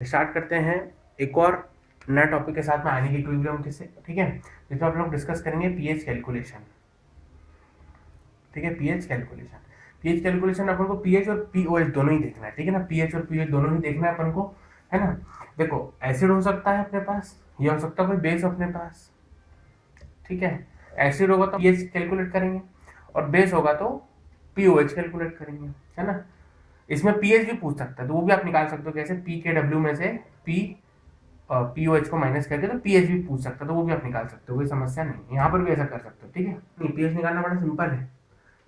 Start करते हैं एक और नया टॉपिक के साथ में आने की इक्विलिब्रियम के से, ठीक है, जिसमें आप लोग डिस्कस करेंगे पीएच कैलकुलेशन। ठीक है, पीएच कैलकुलेशन अपन को पीएच और पीओएच दोनों ही देखना है, ठीक है ना। पीएच और पीओएच दोनों ही देखना है अपन को, है ना। देखो, एसिड हो सकता है अपने पास, या हो सकता है कोई बेस अपने पास, ठीक है। एसिड होगा तो पीएच कैलकुलेट करेंगे और बेस होगा तो पीओएच कैलकुलेट करेंगे, है ना। इसमें पीएच भी पूछ सकता है तो वो भी आप निकाल सकते हो, कैसे पी के डब्ल्यू में से पी पीओएच को माइनस करके तो पीएच भी पूछ सकता है, तो वो भी आप निकाल सकते हो, कोई समस्या नहीं। यहाँ पर भी ऐसा कर सकते हो, ठीक है। नहीं, पीएच निकालना बड़ा सिंपल है,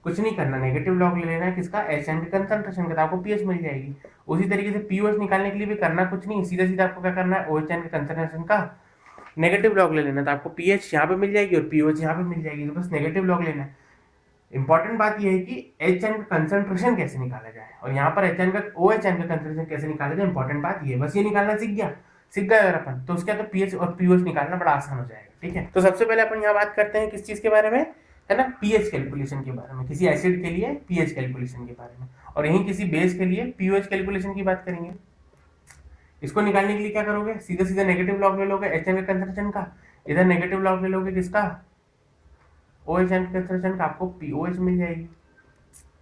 कुछ नहीं करना, नेगेटिव लॉग ले लेना है किसका, एच एन के कंसंट्रेशन का, तो आपको पीएच मिल जाएगी। उसी तरीके से पीओएच निकालने के लिए भी करना कुछ नहीं, सीधा सीधा आपको क्या करना है, ओएच एन के कंसंट्रेशन का नेगेटिव लॉग ले लेना, तो आपको पीएच यहाँ पे मिल जाएगी और पीओएच यहाँ पे मिल जाएगी, तो बस नेगेटिव लॉग लेना है। इंपॉर्टेंट बात यह है कि एच एन का कंसंट्रेशन कैसे निकाला जाए और यहाँ पर एच एन का ओ एच एन का कंसंट्रेशन कैसे निकाला जाए, इंपॉर्टेंट बात ये, बस ये निकालना सीख गए अगर अपन, तो उसके बाद तो पीएच और पीओएच निकालना बड़ा आसान हो जाएगा, ठीक है। तो सबसे पहले अपन यहाँ बात करते हैं किस चीज के बारे में, है ना, पीएच कैलकुलेशन के बारे में, किसी एसिड के लिए पीएच कैलकुलेशन के बारे में, और यहीं किसी बेस के लिए पीओएच कैलकुलेशन की बात करेंगे। इसको निकालने के लिए क्या करोगे, सीधे सीधे नेगेटिव लॉग ले लोगे एच एन के कंसंट्रेशन का, इधर नेगेटिव लॉग ले लोगे किसका, ओ एच एन के कंसंट्रेशन का, आपको पीओएच मिल जाएगी,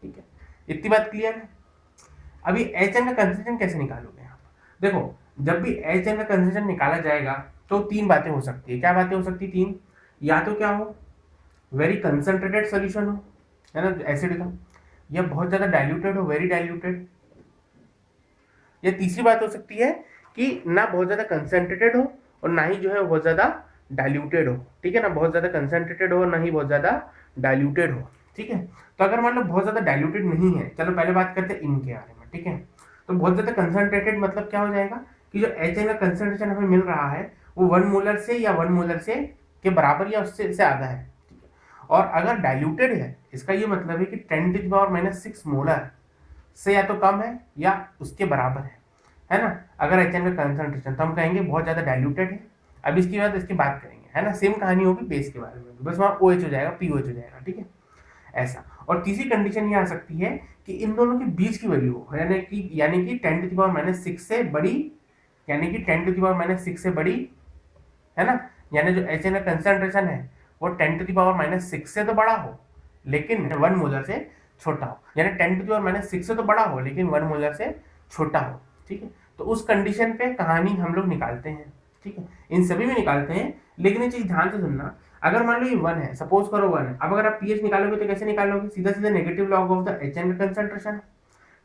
ठीक है। इतनी बात क्लियर है। अभी एच एन का कंसेंट्रेशन कैसे निकालोगे आप, देखो, जब भी एच एन का कंसेंट्रेशन निकाला जाएगा तो तीन बातें हो सकती है। क्या बातें हो सकती है, तीन, या तो क्या हो, वेरी कंसंट्रेटेड सोल्यूशन हो, है ना, एसिड का, या बहुत ज्यादा डाइल्यूटेड हो, वेरी डाइल्यूटेड, या तीसरी बात हो सकती है कि ना बहुत ज्यादा कंसंट्रेटेड हो और ना ही जो है बहुत ज्यादा डाइल्यूटेड हो, ठीक है ना, बहुत ज्यादा कंसंट्रेटेड हो और ना ही बहुत ज्यादा डाइल्यूटेड हो, ठीक है। तो अगर मान लो बहुत ज्यादा डाइल्यूटेड नहीं है, चलो पहले बात करते हैं इनके बारे में, ठीक है। तो बहुत ज्यादा कंसंट्रेटेड मतलब क्या हो जाएगा कि जो एच एन का कंसंट्रेशन हमें मिल रहा है वो 1 मोलर से या 1 मोलर से के बराबर या उससे आधा है, ठीक है? और अगर डाइल्यूटेड है, इसका ये मतलब है कि 10⁻⁻⁶ मोलर से या तो कम है या उसके बराबर है ना। अगर एच एन का कंसंट्रेशन, तो हम कहेंगे बहुत ज्यादा डाइल्यूटेड है। अब इसकी बात करेंगे, है ना, सेम कहानी होगी बेस के बारे में, बस वहां ओ एच हो जाएगा, पी ओ एच हो जाएगा, ठीक है, ऐसा। और तीसरी कंडीशन ये आ सकती है कि इन दोनों के बीच की वैल्यू हो, यानी कि 10⁻⁶ से बड़ी, यानी कि 10⁻⁶ से बड़ी, है ना, यानी जो एच एन का कंसंट्रेशन है वो 10⁻⁶ से तो बड़ा हो लेकिन 1 मोलर से छोटा हो, यानी 10⁻⁶ से तो बड़ा हो लेकिन 1 मोलर से छोटा हो, ठीक है। तो उस कंडीशन पे कहानी हम लोग निकालते हैं, ठीक है, इन सभी में निकालते हैं। लेकिन ये चीज ध्यान से सुनना, अगर मान लो ये 1 है, सपोज करो 1 है, अब अगर आप पीएच निकालोगे तो कैसे निकालोगे, सीधा सीधा negative log of the H N का कंसंट्रेशन,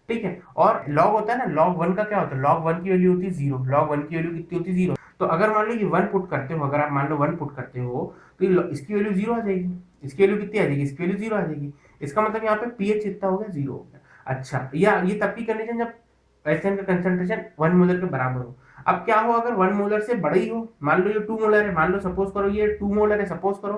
ठीक है। और लॉग होता है ना, लॉग 1 का क्या होता है, लॉग 1 की वैल्यू होती है 0, लॉग 1 की वैल्यू कितनी होती है 0। तो अगर मान लो ये 1 पुट करते हो, अगर आप मान लो 1 पुट करते हो तो इसकी वैल्यू 0 आ जाएगी, इसकी वैल्यू कितनी आ जाएगी, इसकी वैल्यू 0 आ जाएगी। इसका मतलब यहाँ पे पीएच कितना हो गया, 0 हो गया। अच्छा, या ये तब की कंडीशन जब एच एन का कंसंट्रेशन 1 मोलर के बराबर हो। अब क्या हो, अगर 1 मोलर से बड़ा ही हो, मान लो ये 2 मोलर है, मान लो सपोज करो ये 2 मोलर है, सपोज करो,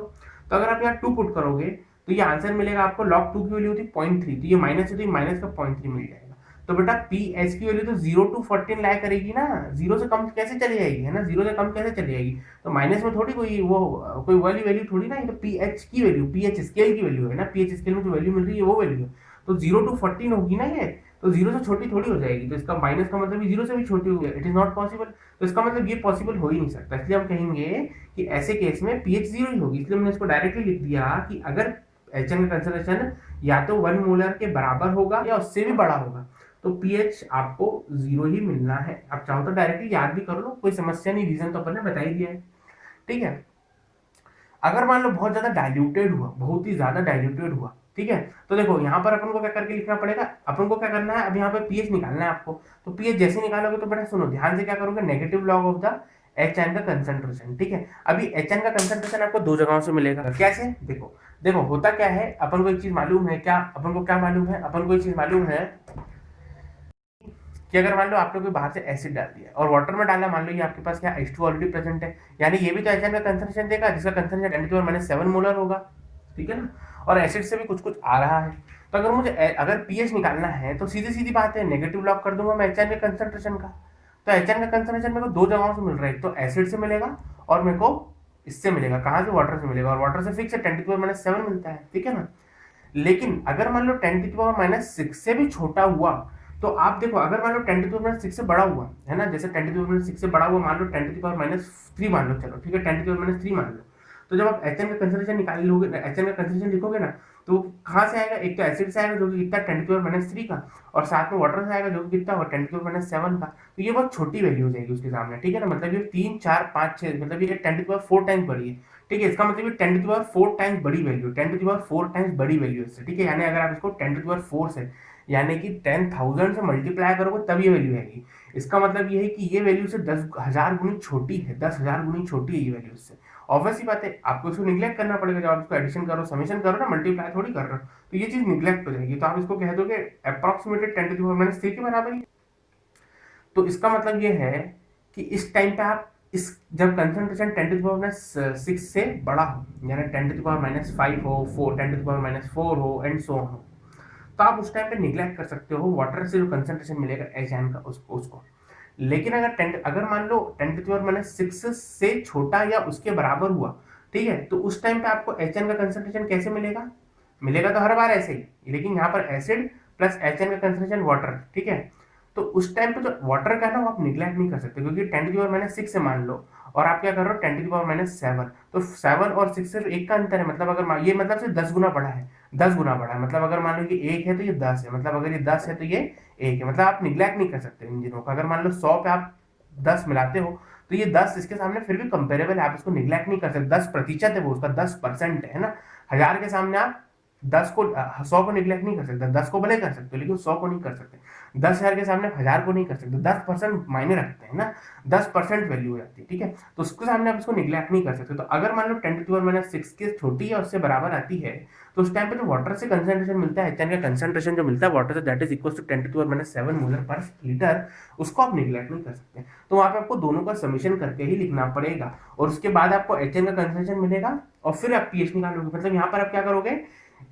तो अगर आप यहाँ 2 पुट करोगे तो ये आंसर मिलेगा आपको, लॉग 2 की वैल्यू होती है 0.3, तो ये माइनस है तो ये माइनस का 0.3 मिल जाएगा। तो बेटा पी एच की वैल्यू तो 0 to 14 लाया करेगी ना, 0 से कम कैसे चली जाएगी, है ना, 0 से कम कैसे चली जाएगी, तो माइनस में थोड़ी कोई वाली वैल्यू थोड़ी ना, ये तो पी एच की वैल्यू, पी एच स्केल की वैल्यू है ना, पी एच स्केल में जो वैल्यू मिल रही है वो वैल्यू है। तो 0 to 14 होगी ना ये, तो 0 से छोटी थोड़ी हो जाएगी, तो इसका माइनस का मतलब 0 से भी छोटी हो गया, इट इज नॉट पॉसिबल। तो इसका मतलब ये पॉसिबल हो ही नहीं सकता, इसलिए हम कहेंगे कि ऐसे केस में पीएच 0 ही होगी। इसलिए मैंने इसको डायरेक्टली लिख दिया कि अगर एच एन का कंसंट्रेशन या तो 1 मोलर के बराबर होगा या उससे भी बड़ा होगा तो पीएच आपको 0 ही मिलना है। आप चाहो तो डायरेक्टली याद भी कर लो, कोई समस्या नहीं, रीजन तो अपन ने बता ही दिया है, ठीक है। अगर मान लो बहुत ज्यादा डाइल्यूटेड हुआ, बहुत ही ज्यादा डाइल्यूटेड हुआ, ठीक है, तो देखो यहाँ पर अपन को क्या करके लिखना पड़ेगा, अपन को क्या करना है, अब यहाँ पे पीएच निकालना है आपको। तो पीएच जैसे निकालोगे तो बेटा सुनो ध्यान से, क्या करोगे, negative log of the H N का कंसंट्रेशन, ठीक है। अभी एच एन का कंसंट्रेशन आपको दो जगहों से मिलेगा, कैसे, देखो देखो होता क्या है, अपन को एक चीज मालूम है, क्या अपन को क्या मालूम है, अपन को एक चीज मालूम है कि अगर मान लो आपने कोई बाहर से एसिड डाल दिया और वाटर में डाला, मान लो ये आपके पास क्या H2 ऑलरेडी प्रेजेंट है, यानी ये भी तो एचएन का कंसंट्रेशन देगा जिसका कंसंट्रेशन 10⁻⁷ मोलर होगा, ठीक है ना, और एसिड से भी कुछ कुछ आ रहा है। तो अगर मुझे अगर पीएच निकालना है तो सीधी सीधी बात है, नेगेटिव लॉग कर दूंगा मैं एचएन के कंसंट्रेशन का। तो एचएन का कंसंट्रेशन मेरे को दो जगहों से मिल रहा है, एक तो एसिड से मिलेगा और मेरे को इससे मिलेगा, कहाँ से, वाटर से मिलेगा, और वाटर से फिक्स है 10⁻⁷ मिलता है, ठीक है ना। लेकिन अगर मान लो 10⁻⁶ से भी छोटा हुआ तो आप देखो अगर मान लो 10⁻6 से बड़ा हुआ है ना, जैसे 10⁻6 से बड़ा हुआ, मान लो 10⁻3 मान लो, चलो ठीक है 10⁻3 मान लो, तो जब आप एच एन का कंसंट्रेशन निकाल लोगे, एच एन का कंसंट्रेशन लिखोगे ना, तो वो कहाँ से आएगा, एक तो एसिड से आएगा जो कि कितना 10⁻3 का, और साथ में वाटर से आएगा जो कि कितना होगा 10⁻7 का। तो ये बहुत छोटी वैल्यू हो जाएगी उसके सामने, ठीक है ना, मतलब ये 3 4 5 6, मतलब ये 10⁻4 टाइम्स बड़ी है, ठीक है, इसका मतलब ये 10⁻4 टाइम्स बड़ी वैल्यू, 10⁻4 टाइम्स बड़ी वैल्यू है इससे, ठीक है, यानी अगर आप इसको 10⁻4 से, यानी कि 10,000 से मल्टीप्लाई करोगे तब ये वैल्यू आएगी। इसका मतलब ये है कि ये वैल्यू से 10,000 गुनी छोटी है, 10,000 गुनी छोटी है ये वैल्यू इससे। ऑब्वियस ही बात है, आपको इसको निग्लेक्ट करना पड़ेगा, जब आप इसको एडिशन करो, समेशन करो ना, मल्टीप्लाई थोड़ी कर रहे हो, तो ये चीज निग्लेक्ट हो जाएगी, तो आप इसको कह दोगे अप्रोक्सीमेटेड 10⁻3 के बराबर ही। तो इसका मतलब ये है कि इस टाइम पे आप इस, जब कंसंट्रेशन 10⁻6 से बड़ा हो, यानी 10⁻5 हो, 10⁻4 हो एंड सो हो, तो आप उस टाइम पे निग्लेक्ट कर सकते हो वाटर से जो कंसंट्रेशन मिलेगा एच एन का उसको। लेकिन अगर मान लो 10⁻6 से छोटा या उसके बराबर हुआ, ठीक है, तो उस टाइम पे आपको एच एन का कंसंट्रेशन कैसे मिलेगा, मिलेगा तो हर बार ऐसे ही, लेकिन यहाँ पर एसिड प्लस एच एन का कंसंट्रेशन वाटर, ठीक है, तो उस टाइम पे जो वाटर का ना वो आप निग्लेक्ट नहीं कर सकते, क्योंकि 10⁻6 से मान लो और आप क्या कर रहे हो 10⁻7, तो 7 और 6 सिर्फ एक का अंतर है, मतलब अगर ये मतलब सिर्फ 10 गुना बड़ा है, 10 गुना बड़ा है, मतलब अगर मान लो ये 1 है तो ये 10 है, मतलब अगर ये 10 है तो ये 1 है, मतलब आप निग्लेक्ट नहीं कर सकते इन दिनों का। अगर मान लो 100 पे आप 10 मिलाते हो तो ये 10 इसके सामने फिर भी कंपेरेबल है, आप इसको निग्लेक्ट नहीं कर सकते, 10% है वो, उसका 10% है ना, 1000 के सामने आप 100 को निग्लेक्ट नहीं कर सकते, 10 को भले कर सकते हो लेकिन 100 को नहीं कर सकते, 10,000 के सामने 1000 को नहीं कर सकते, 10% मायने रखते हैं ना, 10% वैल्यू हो जाती है, ठीक है, तो उसके सामने आप इसको निग्लेक्ट नहीं कर सकते। तो अगर मान लो 10⁻6 की छोटी है उससे बराबर आती है, तो उस टाइम पे जो वाटर से कंसंट्रेशन मिलता है, एचएन का कंसंट्रेशन जो मिलता है वाटर से, that is equal to 10⁻7 molar पर लीटर, उसको आप निग्लेक्ट नहीं कर सकते। तो वहां पे आपको दोनों का समीशन करके ही लिखना पड़ेगा, और उसके बाद आपको एचएन का कंसंट्रेशन मिलेगा और फिर आप पीएच निकालोगे, मतलब यहाँ पर आप क्या करोगे,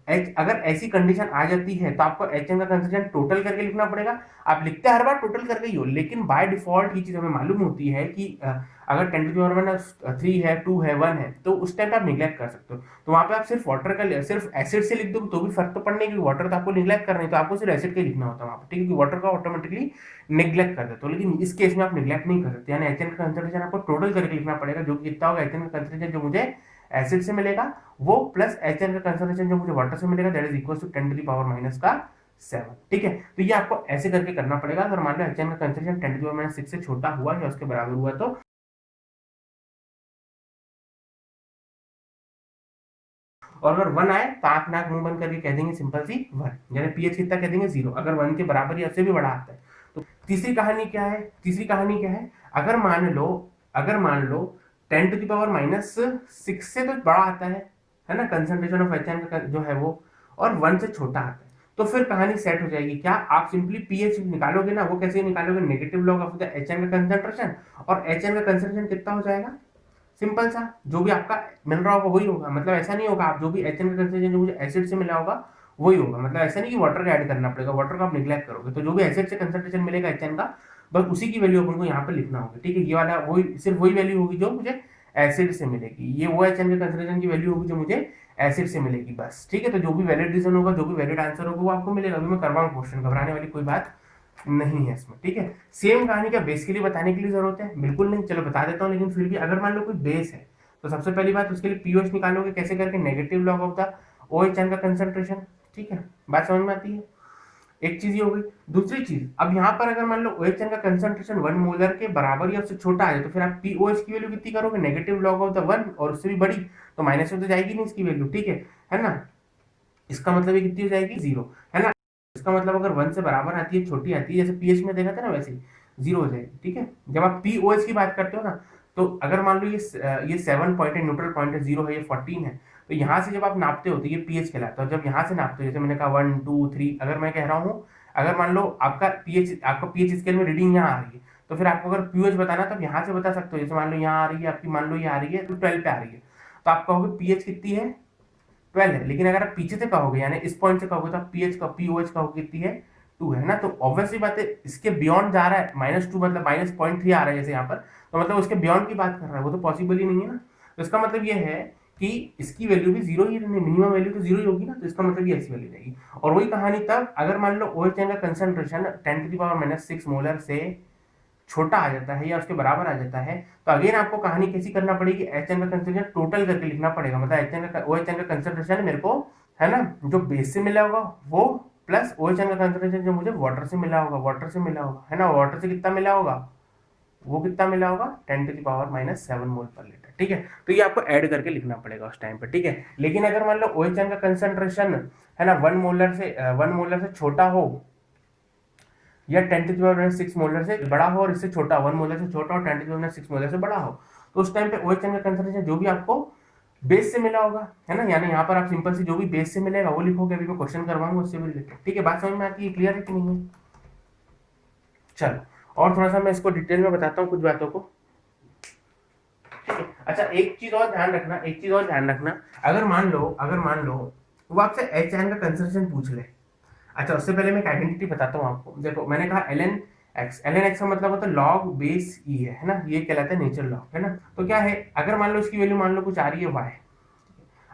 अगर ऐसी कंडीशन आ जाती है तो आपको एच एन का कंसंट्रेशन टोटल करके लिखना पड़ेगा। आप लिखते हर बार टोटल करके ही हो, लेकिन बाय डिफॉल्ट ये चीज हमें मालूम होती है कि अगर 10⁻3 है, 2 है, 1 है, तो उस टाइम पे आप निग्लेक्ट कर सकते हो। तो वहां पे आप सिर्फ वाटर का, सिर्फ एसिड से लिख दो तो भी फर्क तो पड़ने की, वाटर तो आपको निग्लेक्ट करना है, तो आपको सिर्फ एसिड का लिखना होता है वहां पर, ठीक है, क्योंकि वाटर का ऑटोमेटिकली निग्लेक्ट कर देते हो, लेकिन इस केस में आप निग्लेक्ट नहीं कर सकते, यानी एच एन का कंसंट्रेशन आपको टोटल करके लिखना पड़ेगा, जो कि कितना होगा, एच एन का कंसंट्रेशन जो मुझे एसिड से मिलेगा वो प्लस एच एन का कंसंट्रेशन जो मुझे वाटर से मिलेगा, दैट इज इक्वल टू 10⁻⁻7, ठीक है। तो ये आपको ऐसे करके करना पड़ेगा। अगर मान लो एच एन का कंसंट्रेशन 10⁻6 से छोटा हुआ या उसके बराबर हुआ तो, और अगर 1 आए तो आंख नाक मुंह बंद करके कह देंगे सिंपल सी 1, यानी पीएच कितना कह देंगे 0, अगर 1 के बराबर या उससे भी बड़ा आता है। तो तीसरी कहानी क्या है, तीसरी कहानी क्या है, अगर मान लो 10⁻6 से तो बड़ा आता है ना, कंसंट्रेशन ऑफ एच एन का जो है वो, और 1 से छोटा आता है, तो फिर कहानी सेट हो जाएगी। क्या आप सिंपली पीएच निकालोगे ना, वो कैसे निकालोगे, negative log of the H N का कंसंट्रेशन, और एच एन का कंसंट्रेशन कितना हो जाएगा, सिंपल सा, जो भी आपका मिल रहा होगा वही होगा, मतलब ऐसा नहीं होगा आप जो भी एच एन का कंसंट्रेशन जो मुझे एसिड से मिला होगा वही होगा, मतलब ऐसा नहीं कि वाटर का ऐड करना पड़ेगा, वाटर का आप निग्लेक्ट करोगे, तो जो भी एसिड से कंसंट्रेशन मिलेगा एच एन का, बस उसी की वैल्यू अपन को यहाँ पे लिखना होगा, ठीक है, ये वाला वही, सिर्फ वही वैल्यू होगी जो मुझे एसिड से मिलेगी, ये वो एच एन के कंसंट्रेशन की वैल्यू होगी जो मुझे एसिड से मिलेगी, बस, ठीक है। तो जो भी वैलिड रीजन होगा, जो भी वैलिड आंसर होगा वो आपको मिलेगा। अभी मैं करवाऊंगा क्वेश्चन, घबराने वाली कोई बात नहीं है इसमें, ठीक है। सेम कहानी का बेस के लिए बताने के लिए जरूरत है, बिल्कुल नहीं, चलो बता देता हूँ, लेकिन फिर भी अगर मान लो कोई बेस है तो सबसे पहली बात उसके लिए पीओएच निकालोगे, कैसे करके, negative log of the OH N का कंसंट्रेशन, ठीक है, बात समझ में आती है। एक चीज ये हो गई। दूसरी चीज, अब यहाँ पर अगर मान लो OH का कंसंट्रेशन 1 मोलर के बराबर या उससे छोटा है, तो फिर आप POH की वैल्यू कितनी करोगे, नेगेटिव लॉग ऑफ द 1, और उससे भी बड़ी, तो माइनस में तो जाएगी नहीं इसकी वैल्यू, ठीक है ना। इसका मतलब ये कितनी हो जाएगी, 0, है ना। इसका मतलब अगर 1 से बराबर आती है, छोटी आती है, जैसे पीएच में देखा था ना, वैसे 0 हो जाएगी, ठीक है। जब आप पीओएच की बात करते हो ना, तो अगर मान लो ये 7 पॉइंट है, न्यूट्रल पॉइंट है, 0 है, ये 14 है, तो यहाँ से जब आप नापते हो तो ये पीएच कहलाता है। जब यहाँ से नापते हो, जैसे मैंने कहा 1 2 3, अगर मैं कह रहा हूँ, अगर मान लो आपका पीएच स्केल में रीडिंग यहाँ आ रही है, तो फिर आपको अगर पीओएच बताना तो आप यहाँ से बता सकते हो, जैसे मान लो यहाँ आ रही है आपकी, मान लो ये आ रही है तो 12 पे आ रही है, तो आप कहोगे पीएच कितनी है, 12 है। लेकिन अगर आप पीछे से कहोगे, यानी इस पॉइंट से कहोगे, तो आप पीएच का पीओएच कहोगे कितनी है, 2 है ना। तो ऑब्वियसली बात है, इसके बियॉन्ड जा रहा है, -2 मतलब -0.3 आ रहा है जैसे यहाँ पर, तो मतलब उसके बियॉन्ड की बात कर रहा है, वो तो पॉसिबल ही नहीं है ना। तो इसका मतलब ये है कि इसकी वैल्यू भी जीरो ही, मिनिमम वैल्यू तो जीरो ही होगी ना, तो इसका मतलब ये ऐसी वैल्यू रहेगी। और वही कहानी तब अगर मान लो OH का कंसंट्रेशन 10⁻⁻6 मोलर से छोटा आ जाता है या उसके बराबर आ जाता है, तो अगेन आपको कहानी कैसी करना पड़ेगी, HN का कंसंट्रेशन टोटल करके लिखना पड़ेगा। मतलब OH का कंसंट्रेशन मेरे को है ना जो बेस से मिला होगा वो, प्लस OH का कंसंट्रेशन जो मुझे वाटर से मिला होगा, है ना, वाटर से कितना मिला होगा, वो कितना मिला होगा 10⁻⁻7 मोल पर लीटर। ठीक है, तो ये आपको ऐड करके लिखना पड़ेगा उस टाइम पे। ठीक है, लेकिन अगर मान लो OH का कंसंट्रेशन है ना 1 मोलर से छोटा हो, या 10⁻⁶ मोलर से बड़ा हो और इससे छोटा, 1 मोलर से छोटा और 10⁻⁶ मोलर से बड़ा हो, तो उस टाइम पे OH का कंसंट्रेशन जो भी आपको बेस से मिला होगा, है ना, यानी यहाँ पर आप सिंपल से जो भी बेस से मिलेगा वो लिखोगे। अभी मैं क्वेश्चन करवाऊंगा उससे भी रिलेटेड। ठीक है, बात समझ में आती है, क्लियर है कि नहीं है? चलो, और थोड़ा सा मैं इसको डिटेल में बताता हूँ कुछ बातों को। अच्छा, एक चीज और ध्यान रखना, अगर मान लो वो आपसे HN का कंसंट्रेशन पूछ ले। अच्छा, उससे पहले मैं एक आइडेंटिटी बताता हूँ आपको। देखो, मैंने कहा ln x का मतलब होता है लॉग बेस ई है ना, ये कहलाता है नेचुरल लॉग, है ना। तो क्या है, अगर मान लो इसकी वैल्यू मान लो कुछ आ रही है y,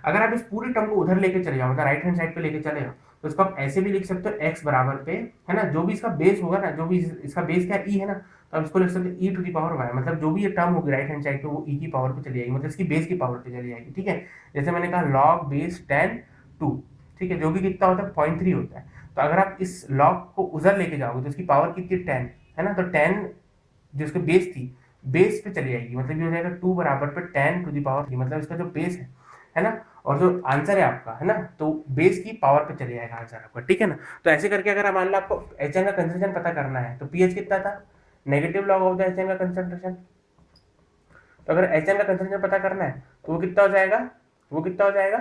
अगर आप इस पूरी टर्म को उधर लेके चले जाओ, मतलब राइट हैंड साइड पे लेके चले जाओ, तो इसको आप ऐसे भी लिख सकते हो x बराबर पे, है ना, जो भी इसका बेस होगा ना, जो भी इसका बेस क्या ई है ना, तो आप इसको लिख सकते हो e⁻y, मतलब जो भी ये टर्म होगी राइट हैंड साइड पे वो e की पावर पे चली जाएगी, मतलब इसकी बेस की पावर पे चली जाएगी। ठीक है, जैसे मैंने कहा लॉग बेस 10(2), ठीक है, जो भी कितना होता है 0.3 होता है। तो अगर आप इस लॉग को उधर लेके जाओगे तो इसकी पावर कितनी 10, है ना, तो 10 जो इसकी बेस थी, बेस पे चली जाएगी, मतलब ये हो जाएगा 2 बराबर पे 10⁻3, मतलब इसका जो बेस है ना, और जो आंसर है आपका, है ना, तो बेस की पावर पे चले जाएगा आंसर आपका। ठीक है ना, तो ऐसे करके अगर मान लो आपको HN का कंसंट्रेशन पता करना है, तो pH कितना था, negative log of the HN का कंसंट्रेशन। तो अगर HN का कंसंट्रेशन पता करना है तो वो कितना हो जाएगा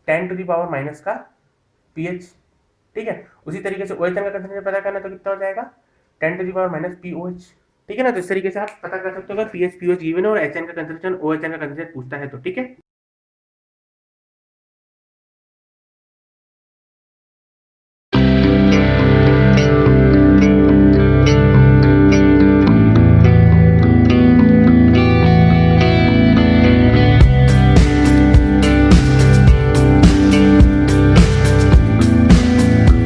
10⁻⁻ का pH। ठीक है, उसी तरीके से OH का कंसंट्रेशन पता करना है तो कितना हो जाएगा 10⁻⁻POH। ठीक है ना, तो इस तरीके से आप पता कर सकते हो अगर pH POH गिवन है और HN का कंसंट्रेशन OH का कंसंट्रेशन पूछता है तो। ठीक है।